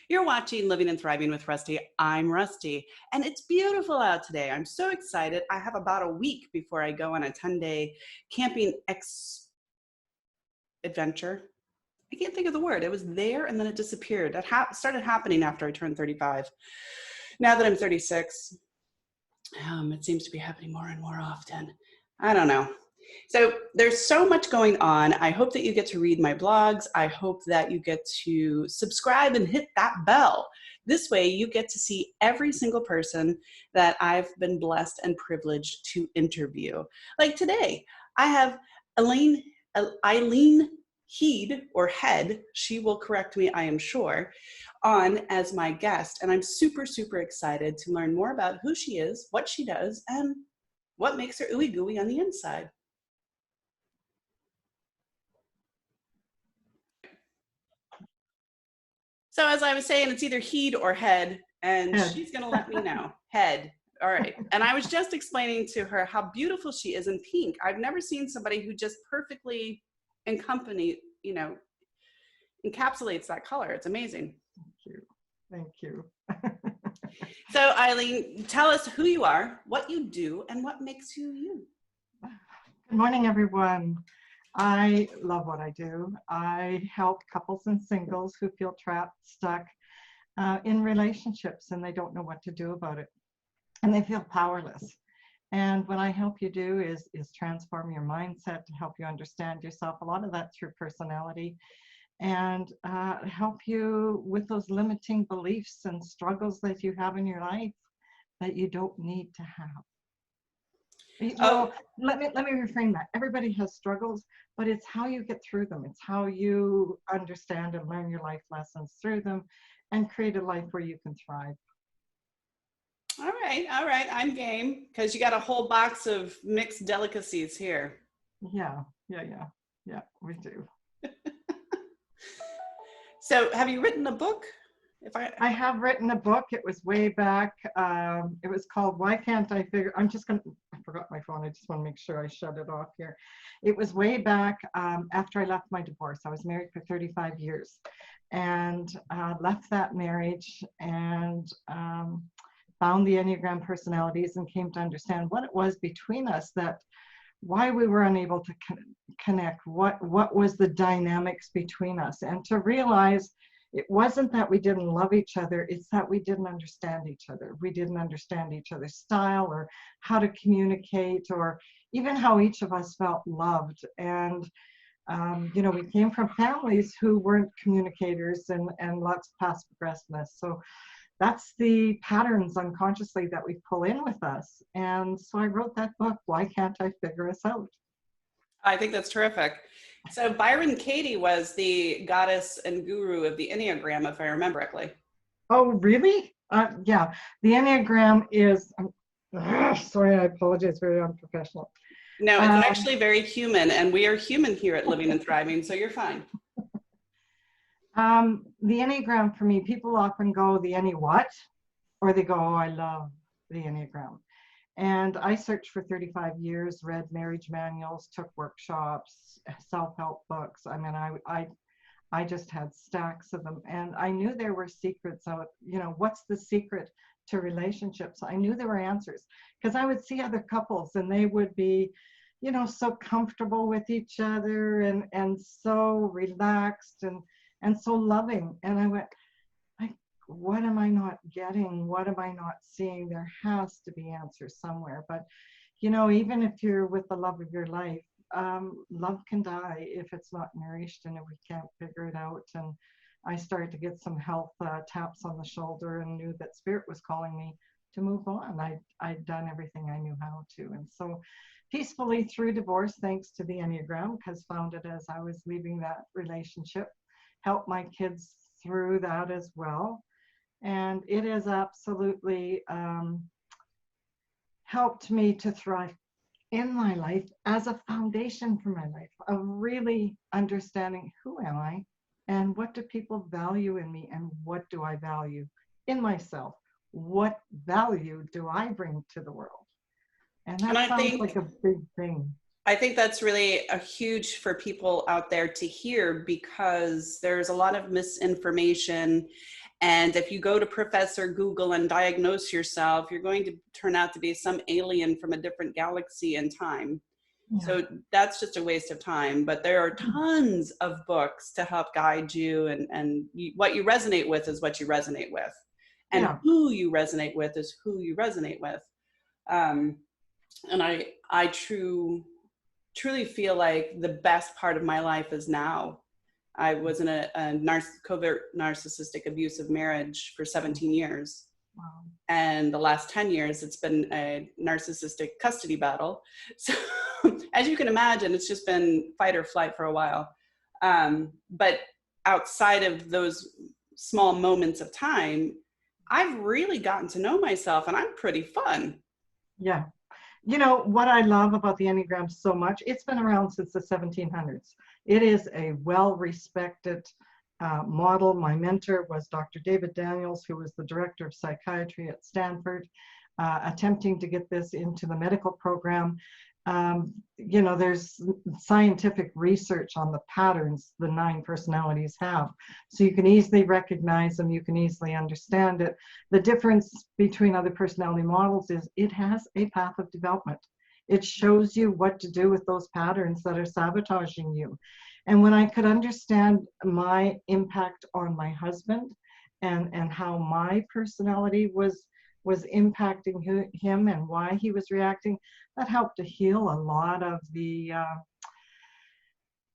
You're watching Living and Thriving with Rustie. I'm Rustie, and it's beautiful out today. I'm so excited. I have about a week before I go on a 10-day camping adventure. I can't think of the word. It was there and then it disappeared. That started happening after I turned 35. Now that I'm 36, it seems to be happening more and more often. I don't know. So there's so much going on. I hope that you get to read my blogs. I hope that you get to subscribe and hit that bell. This way you get to see every single person that I've been blessed and privileged to interview. Like today, I have Eileen Heed, or Head, she will correct me, I am sure, on as my guest. And I'm super, super excited to learn more about who she is, what she does, and what makes her ooey gooey on the inside. So as I was saying, it's either Heed or Head, and she's going to let me know. Head. All right. And I was just explaining to her how beautiful she is in pink. I've never seen somebody who just perfectly encapsulates that color. It's amazing. Thank you. So Eileen, tell us who you are, what you do, and what makes you you. Good morning, everyone. I love what I do. I help couples and singles who feel trapped, stuck in relationships, and they don't know what to do about it. And they feel powerless. And what I help you do is transform your mindset to help you understand yourself. A lot of that through personality, and help you with those limiting beliefs and struggles that you have in your life that you don't need to have. Let me reframe that. Everybody has struggles, but it's how you get through them. It's how you understand and learn your life lessons through them and create a life where you can thrive. All right, I'm game, because you got a whole box of mixed delicacies here. Yeah, we do. So have you written a book? I have written a book. It was way back. It was called Why Can't I Figure, I forgot my phone. I just want to make sure I shut it off here. It was way back after I left my divorce. I was married for 35 years and left that marriage and found the Enneagram personalities and came to understand what it was between us, why we were unable to connect, what was the dynamics between us, and to realize it wasn't that we didn't love each other, it's that we didn't understand each other. We didn't understand each other's style or how to communicate or even how each of us felt loved. And, we came from families who weren't communicators and lots of passive aggressiveness. So that's the patterns unconsciously that we pull in with us. And so I wrote that book, Why Can't I Figure Us Out? I think that's terrific. So Byron Katie was the goddess and guru of the Enneagram, if I remember correctly. Oh, really? Yeah, the Enneagram is, sorry, I apologize, very unprofessional. No, it's actually very human, and we are human here at Living and Thriving, so you're fine. The Enneagram for me, people often go the Ennie what? Or they go, oh, I love the Enneagram. And I searched for 35 years, read marriage manuals, took workshops, self-help books. I mean, I just had stacks of them. And I knew there were secrets out, what's the secret to relationships? I knew there were answers because I would see other couples and they would be, so comfortable with each other and so relaxed and so loving. And I went, what am I not getting? What am I not seeing? There has to be answers somewhere. But, even if you're with the love of your life, love can die if it's not nourished and if we can't figure it out. And I started to get some health taps on the shoulder and knew that Spirit was calling me to move on. I'd done everything I knew how to. And so peacefully through divorce, thanks to the Enneagram, because found it as I was leaving that relationship, helped my kids through that as well. And it has absolutely helped me to thrive in my life as a foundation for my life, of really understanding who am I and what do people value in me and what do I value in myself? What value do I bring to the world? And that sounds like a big thing. I think that's really a huge for people out there to hear, because there's a lot of misinformation And if you go to Professor Google and diagnose yourself, you're going to turn out to be some alien from a different galaxy and time. Yeah. So that's just a waste of time. But there are tons of books to help guide you, and what you resonate with is what you resonate with. And Yeah. who you resonate with is who you resonate with. And I truly feel like the best part of my life is now. I was in a covert narcissistic abusive marriage for 17 years. Wow. And the last 10 years, it's been a narcissistic custody battle. So as you can imagine, it's just been fight or flight for a while. But outside of those small moments of time, I've really gotten to know myself, and I'm pretty fun. Yeah. You know, what I love about the Enneagram so much, it's been around since the 1700s. It is a well-respected model. My mentor was Dr. David Daniels, who was the director of psychiatry at Stanford, attempting to get this into the medical program. You know, there's scientific research on the patterns the 9 personalities have. So you can easily recognize them, you can easily understand it. The difference between other personality models is it has a path of development. It shows you what to do with those patterns that are sabotaging you. And when I could understand my impact on my husband and how my personality was impacting him and why he was reacting, that helped to heal a lot of the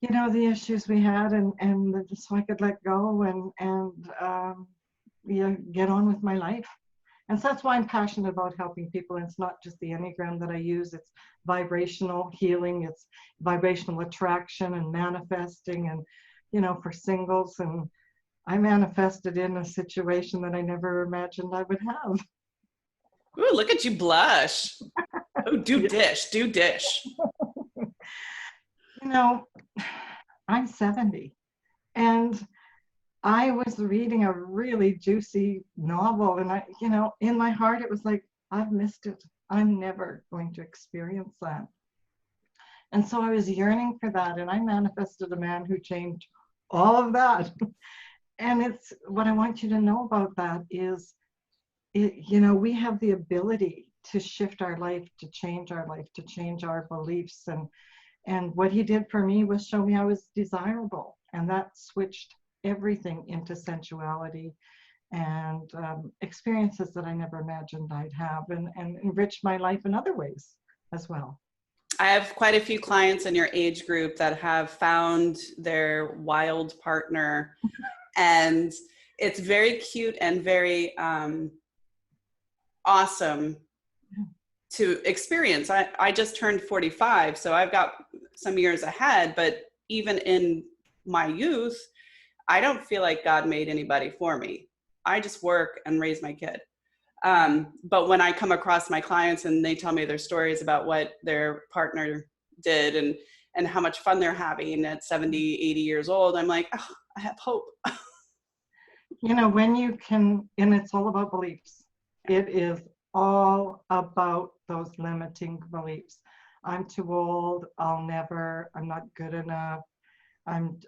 you know, the issues we had, and so I could let go and you know, get on with my life. And so that's why I'm passionate about helping people. And it's not just the Enneagram that I use, it's vibrational healing, it's vibrational attraction and manifesting, and you know, for singles. And I manifested in a situation that I never imagined I would have. Ooh, look at you blush. Oh, do dish. You know, I'm 70, and I was reading a really juicy novel, and I, you know, in my heart, it was like, I've missed it. I'm never going to experience that. And so I was yearning for that, and I manifested a man who changed all of that. And it's what I want you to know about that is, you know, we have the ability to shift our life, to change our life, to change our beliefs. And what he did for me was show me I was desirable, and that switched everything into sensuality and experiences that I never imagined I'd have, and enrich my life in other ways as well. I have quite a few clients in your age group that have found their wild partner, and it's very cute and very awesome to experience. I just turned 45, so I've got some years ahead, but even in my youth, I don't feel like God made anybody for me. I just work and raise my kid. But when I come across my clients and they tell me their stories about what their partner did and how much fun they're having at 70, 80 years old, I'm like, oh, I have hope. You know, when you can, and it's all about beliefs. It is all about those limiting beliefs. I'm too old, I'll never, I'm not good enough.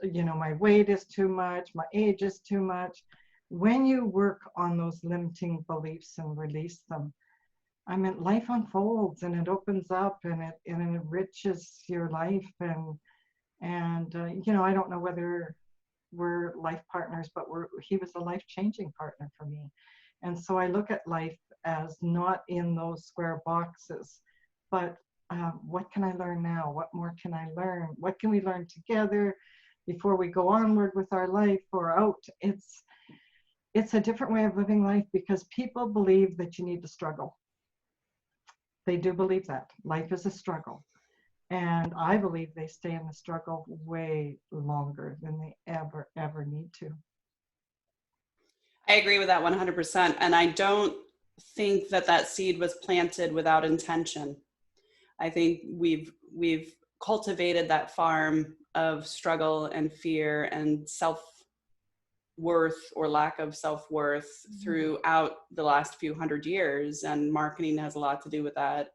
You know, my weight is too much, my age is too much. When you work on those limiting beliefs and release them, I mean, life unfolds and it opens up and it enriches your life. And you know, I don't know whether we're life partners, but he was a life-changing partner for me. And so I look at life as not in those square boxes, but what can I learn now? What more can I learn? What can we learn together before we go onward with our life or out? It's a different way of living life, because people believe that you need to struggle. They do believe that life is a struggle. And I believe they stay in the struggle way longer than they ever need to. I agree with that 100%. And I don't think that seed was planted without intention. I think we've cultivated that farm of struggle and fear and self-worth or lack of self-worth throughout the last few hundred years. And marketing has a lot to do with that.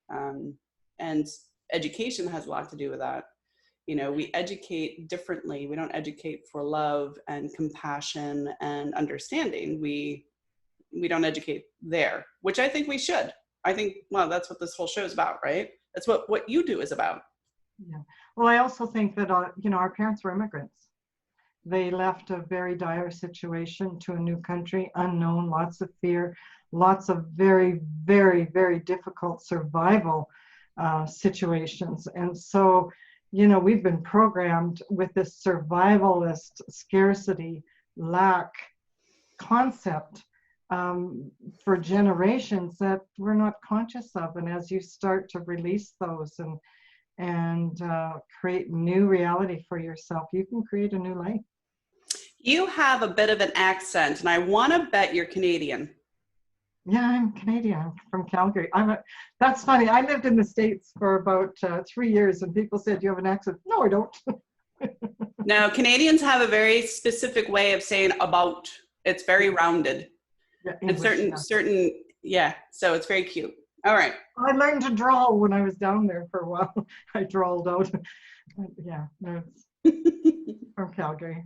And education has a lot to do with that. You know, we educate differently. We don't educate for love and compassion and understanding. We don't educate there, which I think we should. I think, well, that's what this whole show is about, right? That's what you do is about. Yeah. Well, I also think that, you know, our parents were immigrants. They left a very dire situation to a new country, unknown, lots of fear, lots of very, very, very difficult survival situations. And so, you know, we've been programmed with this survivalist scarcity, lack concept for generations that we're not conscious of. And as you start to release those and create new reality for yourself, you can create a new life. You have a bit of an accent, and I want to bet you're Canadian. Yeah, I'm Canadian. I'm from Calgary. That's funny. I lived in the States for about 3 years, and people said, "You have an accent." No, I don't. No, Canadians have a very specific way of saying about. It's very rounded. Yeah, And English, certain, yeah. So it's very cute. All right. I learned to drawl when I was down there for a while. I drawled out. Yeah, no, it's from Calgary.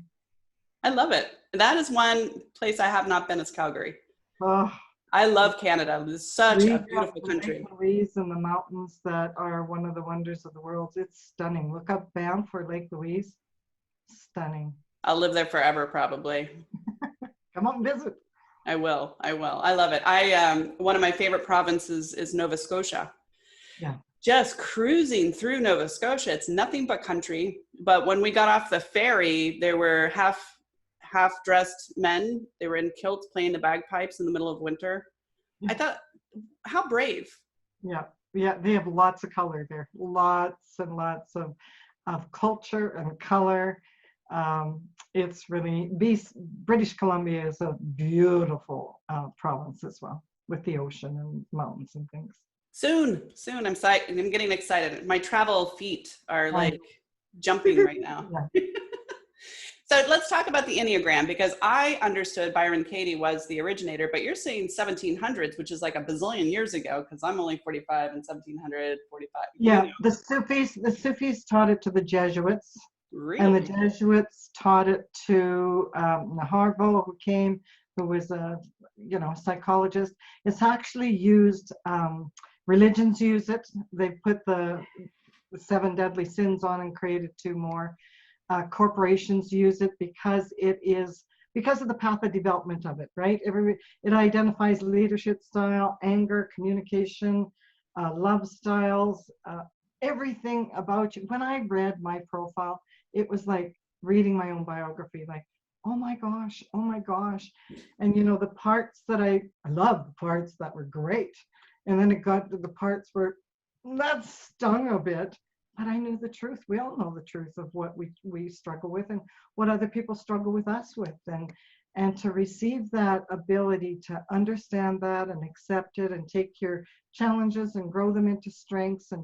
I love it. That is one place I have not been, is Calgary. Oh, I love Canada. It's such a beautiful country. Lake Louise and the mountains that are one of the wonders of the world. It's stunning. Look up Banff for Lake Louise. Stunning. I'll live there forever, probably. Come up and visit. I will. I love it. One of my favorite provinces is Nova Scotia. Yeah. Just cruising through Nova Scotia. It's nothing but country. But when we got off the ferry, there were half-dressed men. They were in kilts playing the bagpipes in the middle of winter. I thought, how brave. Yeah. They have lots of color there. Lots and lots of culture and color. It's really, British Columbia is a beautiful province as well, with the ocean and mountains and things. Soon. I'm getting excited. My travel feet are like jumping right now. Yeah. So let's talk about the Enneagram, because I understood Byron Katie was the originator, but you're saying 1700s, which is like a bazillion years ago, because I'm only 45 and 1745. Yeah, you know. The Sufis taught it to the Jesuits. Really? And the Jesuits taught it to Naharvo, who was a psychologist. It's actually used, religions use it. They put the 7 deadly sins on and created 2 more. Corporations use it because of the path of development of it, right? It identifies leadership style, anger, communication, love styles, everything about you. When I read my profile, it was like reading my own biography, like, oh my gosh. And the parts that I love, the parts that were great. And then it got to the parts where that stung a bit, but I knew the truth. We all know the truth of what we struggle with and what other people struggle with us with. And to receive that ability to understand that and accept it and take your challenges and grow them into strengths and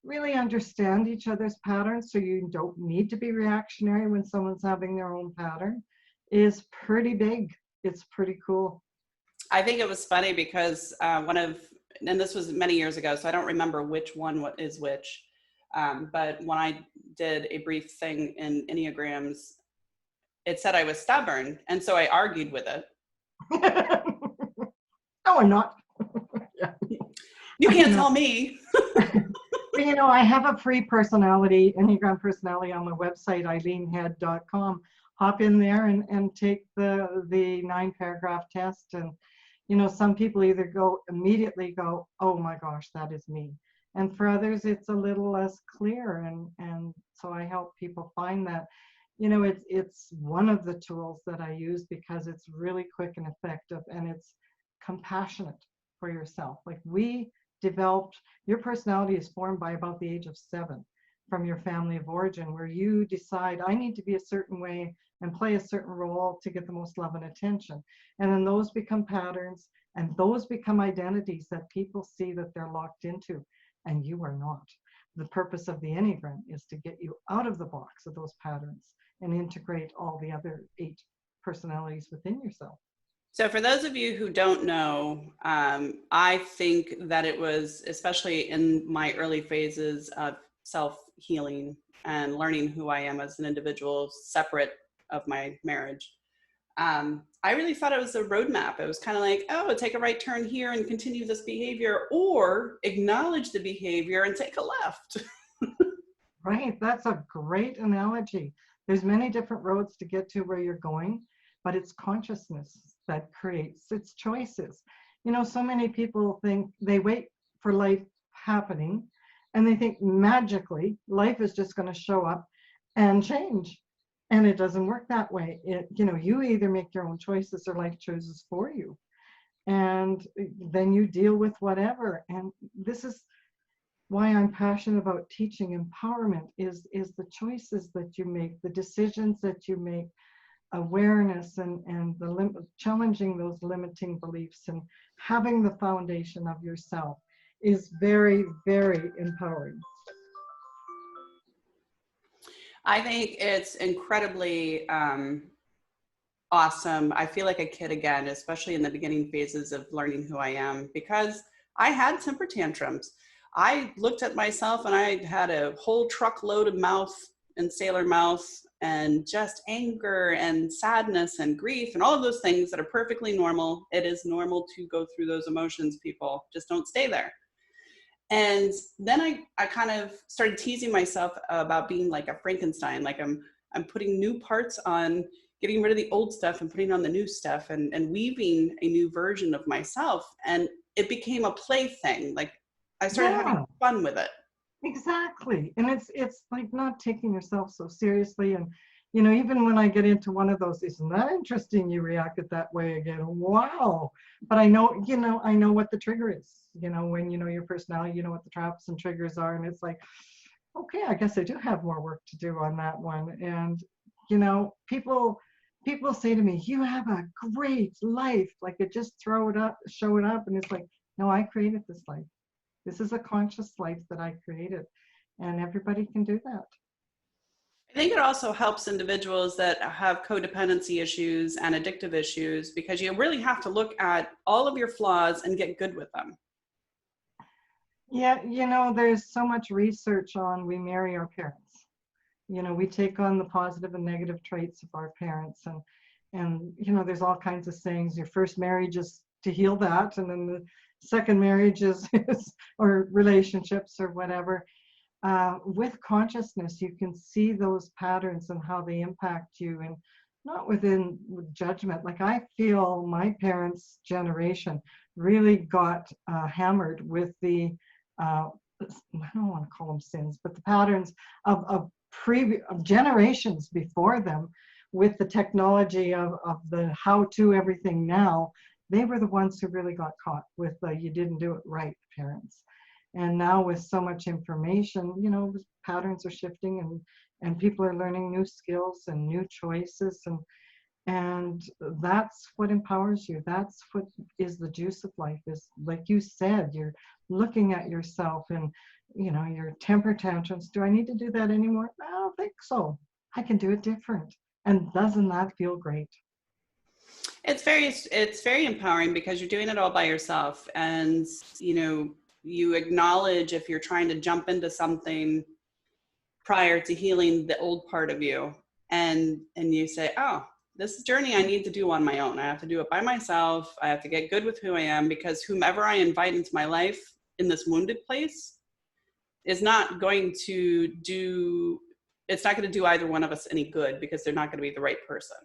really understand each other's patterns, so you don't need to be reactionary when someone's having their own pattern, is pretty big. It's pretty cool. I think it was funny because and this was many years ago, so I don't remember which one is which, but when I did a brief thing in Enneagrams, it said I was stubborn, and so I argued with it. No, I'm not. Yeah. You can't tell me. I have a free Enneagram personality on my website, eileenhead.com. Hop in there and take the 9-paragraph test. And, some people either immediately go, oh my gosh, that is me. And for others, it's a little less clear. And so I help people find that. It's one of the tools that I use because it's really quick and effective, and it's compassionate for yourself. Like, your personality is formed by about the age of 7 from your family of origin, where you decide, I need to be a certain way and play a certain role to get the most love and attention. And then those become patterns, and those become identities that people see that they're locked into, and you are not. The purpose of the Enneagram is to get you out of the box of those patterns and integrate all the other 8 personalities within yourself. So for those of you who don't know, I think that it was, especially in my early phases of healing and learning who I am as an individual separate of my marriage, I really thought it was a roadmap. It was kind of like, oh, take a right turn here and continue this behavior, or acknowledge the behavior and take a left. Right, that's a great analogy. There's many different roads to get to where you're going, but it's consciousness that creates its choices. You know, so many people think they wait for life happening and they think magically life is just going to show up and change. And it doesn't work that way. You either make your own choices or life chooses for you. And then you deal with whatever. And this is why I'm passionate about teaching empowerment is the choices that you make, the decisions that you make, awareness and challenging those limiting beliefs and having the foundation of yourself is very, very empowering. I think it's incredibly awesome. I feel like a kid again, especially in the beginning phases of learning who I am, because I had temper tantrums. I looked at myself and I had a whole truckload of mouth and sailor mouth and just anger and sadness and grief and all of those things that are perfectly normal. It is normal to go through those emotions, people. Just don't stay there. And then I kind of started teasing myself about being like a Frankenstein, like I'm putting new parts on, getting rid of the old stuff and putting on the new stuff and weaving a new version of myself. And it became a plaything. Like I started having fun with it. Exactly. And it's like not taking yourself so seriously. And, you know, even when I get into one of those, isn't that interesting? You reacted that way again. Wow. But I know what the trigger is. You know, when you know your personality, you know what the traps and triggers are. And it's like, okay, I guess I do have more work to do on that one. And, you know, people say to me, you have a great life. Like it just show it up. And it's like, no, I created this life. This is a conscious life that I created, and everybody can do that. I think it also helps individuals that have codependency issues and addictive issues, because you really have to look at all of your flaws and get good with them. Yeah, you know, there's so much research on we marry our parents. You know, we take on the positive and negative traits of our parents, and you know, there's all kinds of sayings. Your first marriage is to heal that, and then the second marriage is or relationships or whatever. With consciousness, you can see those patterns and how they impact you, and not with judgment. Like I feel my parents' generation really got hammered with the I don't want to call them sins, but the patterns of generations before them, with the technology of the how-to everything now. They were the ones who really got caught with the you didn't do it right parents. And now with so much information, you know, patterns are shifting and people are learning new skills and new choices, and that's what empowers you. That's what is the juice of life, is like you said, you're looking at yourself and, you know, your temper tantrums. Do I need to do that anymore? I don't think so. I can do it different. And doesn't that feel great? It's very empowering, because you're doing it all by yourself. And, you know, you acknowledge if you're trying to jump into something prior to healing the old part of you. And you say, oh, this is a journey I need to do on my own. I have to do it by myself. I have to get good with who I am, because whomever I invite into my life in this wounded place is not going to do, it's not going to do either one of us any good, because they're not going to be the right person.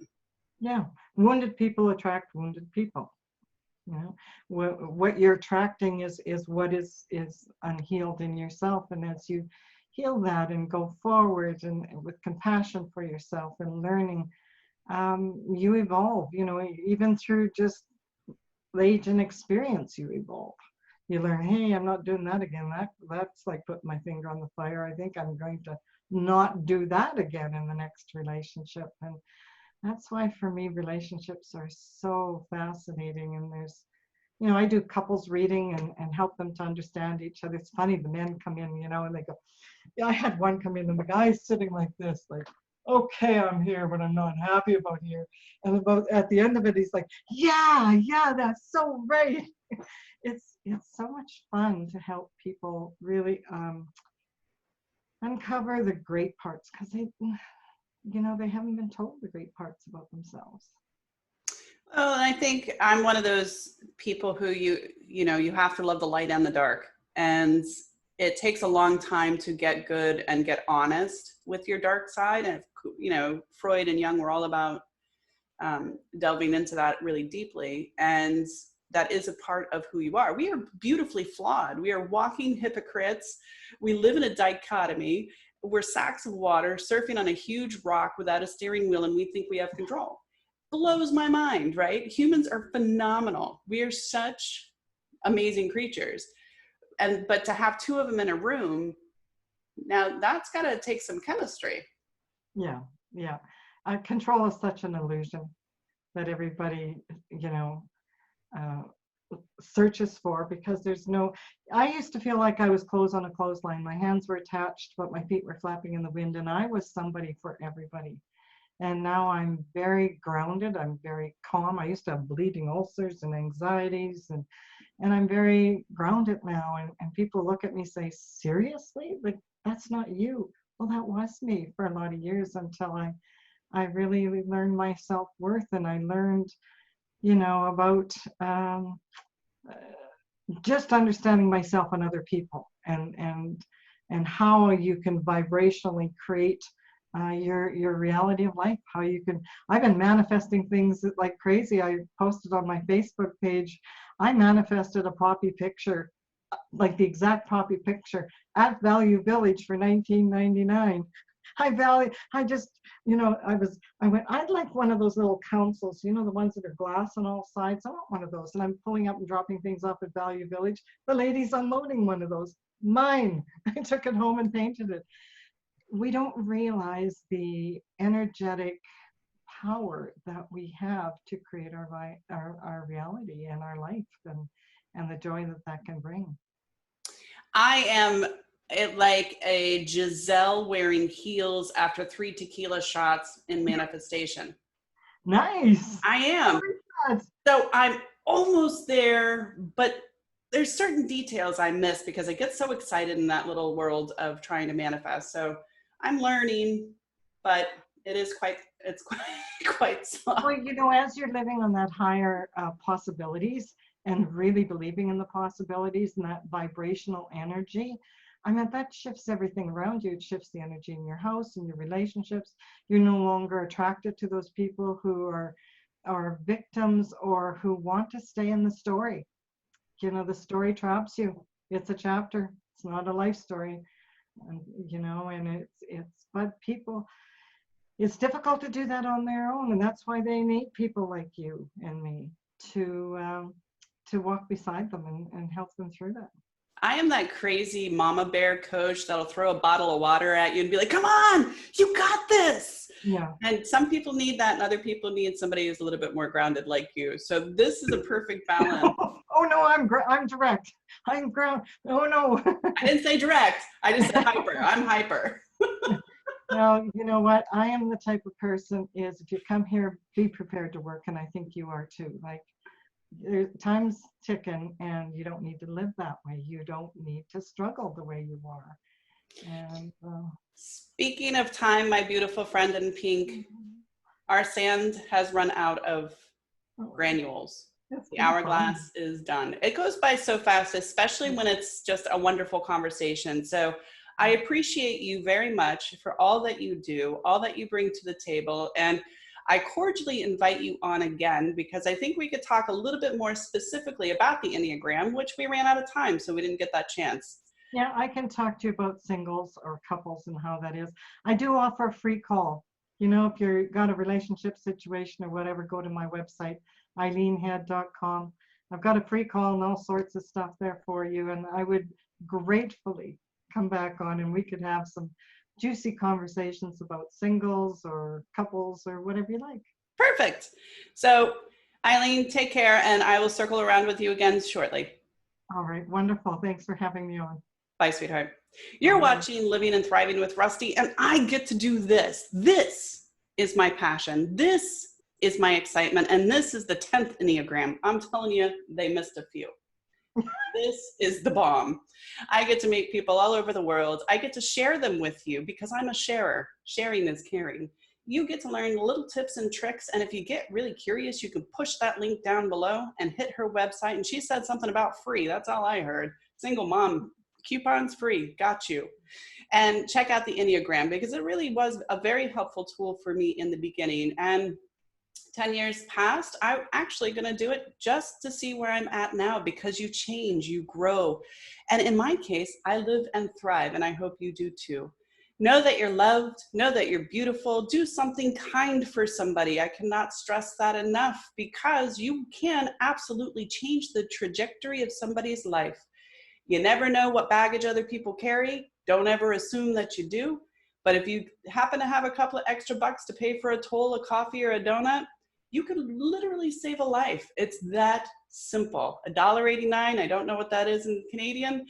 Yeah, wounded people attract wounded people. You know, what you're attracting is what is unhealed in yourself, and as you heal that and go forward and with compassion for yourself and learning, you evolve. You know, even through just age and experience, you evolve. You learn, hey, I'm not doing that again. That's like putting my finger on the fire. I think I'm going to not do that again in the next relationship. And that's why for me relationships are so fascinating. And there's, you know, I do couples reading and help them to understand each other. It's funny, the men come in, you know, and they go, yeah, I had one come in and the guy's sitting like this, like, okay, I'm here, but I'm not happy about here. And about at the end of it, he's like, yeah, that's so right. It's so much fun to help people really uncover the great parts, because they, you know, they haven't been told the great parts about themselves. Oh, and I think I'm one of those people who you know, you have to love the light and the dark. And it takes a long time to get good and get honest with your dark side. And, you know, Freud and Jung were all about delving into that really deeply. And that is a part of who you are. We are beautifully flawed. We are walking hypocrites. We live in a dichotomy. We're sacks of water surfing on a huge rock without a steering wheel, and we think we have control. Blows my mind, right? Humans are phenomenal. We are such amazing creatures. But to have two of them in a room, now that's got to take some chemistry. Yeah, yeah. Control is such an illusion that everybody, you know, searches for, because there's no, I used to feel like I was clothes on a clothesline. My hands were attached, but my feet were flapping in the wind, and I was somebody for everybody. And now I'm very grounded. I'm very calm. I used to have bleeding ulcers and anxieties, and I'm very grounded now. And people look at me and say, seriously? Like, that's not you. Well, that was me for a lot of years, until I really learned my self-worth, and I learned, you know, about just understanding myself and other people, and how you can vibrationally create your reality of life. How you can, I've been manifesting things like crazy. I posted on my Facebook page, I manifested a poppy picture, like the exact poppy picture, at Value Village for $19.99. I just, you know, I went, I'd like one of those little councils, you know, the ones that are glass on all sides. I want one of those. And I'm pulling up and dropping things off at Value Village. The lady's unloading one of those. Mine. I took it home and painted it. We don't realize the energetic power that we have to create our reality and our life, and the joy that that can bring. I am like a Giselle wearing heels after 3 tequila shots in manifestation. Nice. I am. So I'm almost there, but there's certain details I miss because I get so excited in that little world of trying to manifest. So I'm learning, but it's quite slow. Well, you know, as you're living on that higher possibilities, and really believing in the possibilities and that vibrational energy, I mean, that shifts everything around you. It shifts the energy in your house and your relationships. You're no longer attracted to those people who are victims, or who want to stay in the story. You know, the story traps you. It's a chapter. It's not a life story. And, you know, and but people, it's difficult to do that on their own. And that's why they need people like you and me to walk beside them and help them through that. I am that crazy mama bear coach that'll throw a bottle of water at you and be like, come on, you got this. Yeah. And some people need that, and other people need somebody who's a little bit more grounded like you. So this is a perfect balance. Oh no, I'm direct. I'm ground. Oh no. I didn't say direct. I just said hyper. I'm hyper. Now, you know what? I am the type of person is, if you come here, be prepared to work. And I think you are too. Like, time's ticking, and you don't need to live that way. You don't need to struggle the way you are. And speaking of time, my beautiful friend in pink, our sand has run out of granules. The hourglass is done. It goes by so fast, especially when it's just a wonderful conversation. So I appreciate you very much for all that you do, all that you bring to the table. And I cordially invite you on again, because I think we could talk a little bit more specifically about the Enneagram, which we ran out of time, so we didn't get that chance. Yeah, I can talk to you about singles or couples and how that is. I do offer a free call. You know, if you've got a relationship situation or whatever, go to my website, eileenhead.com. I've got a free call and all sorts of stuff there for you. And I would gratefully come back on, and we could have some juicy conversations about singles or couples or whatever you like. Perfect. So Eileen, take care, and I will circle around with you again shortly. All right. Wonderful. Thanks for having me on. Bye, sweetheart. You're watching Living and Thriving with Rusty, and I get to do this. This is my passion. This is my excitement. And this is the 10th Enneagram. I'm telling you, they missed a few. This is the bomb. I get to meet people all over the world. I get to share them with you because I'm a sharer. Sharing is caring. You get to learn little tips and tricks. And if you get really curious, you can push that link down below and hit her website. And she said something about free. That's all I heard. Single mom, coupons free. Got you. And check out the Enneagram because it really was a very helpful tool for me in the beginning. And 10 years past, I'm actually going to do it just to see where I'm at now because you change, you grow. And in my case, I live and thrive, and I hope you do too. Know that you're loved, know that you're beautiful, do something kind for somebody. I cannot stress that enough because you can absolutely change the trajectory of somebody's life. You never know what baggage other people carry. Don't ever assume that you do. But if you happen to have a couple of extra bucks to pay for a toll, a coffee, or a donut, you could literally save a life. It's that simple. $1.89, I don't know what that is in Canadian,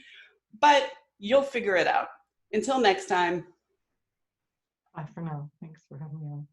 but you'll figure it out. Until next time. Bye for now. Thanks for having me on.